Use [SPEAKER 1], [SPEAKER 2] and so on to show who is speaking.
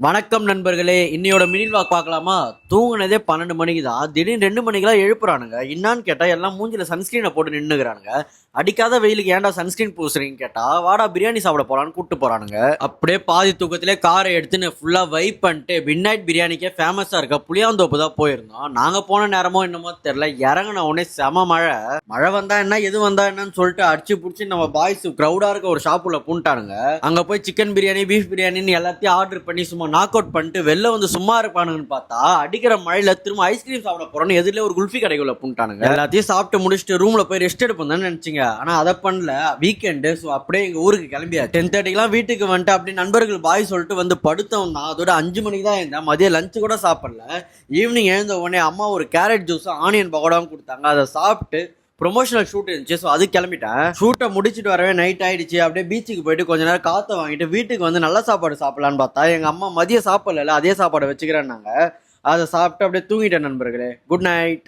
[SPEAKER 1] வணக்கம் நண்பர்களே, இன்னையோட மினில் வாக் பார்க்கலாமா? தூங்குனதே 12 மணிக்கு தான். திடீர்னு 2 மணிக்கெல்லாம் எழுப்புறானுங்க. என்னான்னு கேட்டா எல்லாம் மூஞ்சில சன்ஸ்கிரீனை போட்டு நின்னுக்கிறானுங்க. அடிக்காத வெயிலுக்கு ஏன்டா சன்ஸ்கிரீன் பூசுறீங்கன்னு கேட்டா, வாடா பிரியாணி சாப்பிட போலான்னு கூட்டு போறானுங்க. அப்படியே பாதி தூக்கத்திலே காரை எடுத்துன்னு ஃபுல்லா வைப் பண்ணிட்டு மிட் நைட் பிரியாணிக்கே ஃபேமஸா இருக்க புளியாந்தோப்பு தான் போயிருந்தோம். நாங்க போன நேரமோ என்னமோ தெரியல, இறங்கின உடனே செம மழை. மழை வந்தா என்ன, எது வந்தா என்னன்னு சொல்லிட்டு அடிச்சு புடிச்சு நம்ம பாய்ஸ் கிரௌடா இருக்க ஒரு ஷாப்புல பூண்டானுங்க. அங்க போய் சிக்கன் பிரியாணி, பீஃப் பிரியாணின்னு எல்லாத்தையும் ஆர்டர் பண்ணி சும்மா நாக் அவுட் பண்ணிட்டு வெளில வந்து சும்மா இருப்பானுங்கன்னு பார்த்தா, அடிக்கிற மழையில திரும்ப ஐஸ்கிரீம் சாப்பிட போறோம்னு எதிரிலே ஒரு குல்ஃபி கடைக்குள்ள பூண்டானுங்க. எல்லாத்தையும் சாப்பிட்டு முடிச்சுட்டு ரூம்ல போய் ரெஸ்ட் எடுப்போம் தான் நினைச்சீங்க. ஆனா அதை பண்ணல. வீக்கெண்டு, ஸோ அப்படியே எங்க ஊருக்கு கிளம்பியா 10:30 வீட்டுக்கு வந்துட்டு அப்படி நண்பர்கள் பாய் சொல்லிட்டு வந்து படுத்தவன் தான். அதோட 5 மணிக்கு தான் இருந்தேன். மதியம் லஞ்சு கூட சாப்பிடல. ஈவினிங் எழுந்த உடனே அம்மா ஒரு கேரட் ஜூஸும் ஆனியன் பகோடாவும் கொடுத்தாங்க. அதை சாப்பிட்டு ப்ரொமோஷனல் ஷூட் இருந்துச்சு, ஸோ அது கிளம்பிட்டேன். ஷூட்டை முடிச்சுட்டு வரவே நைட் ஆயிடுச்சு. அப்படியே பீச்சுக்கு போயிட்டு கொஞ்ச நேரம் காற்றை வாங்கிட்டு வீட்டுக்கு வந்து நல்ல சாப்பாடு சாப்பிடலான்னு பார்த்தா எங்க அம்மா மதியம் சாப்பிடல, அதே சாப்பாடை வச்சுக்கிறேன்னாங்க. அதை சாப்பிட்டு அப்படியே தூங்கிட்டேன் நண்பர்களே. Good night.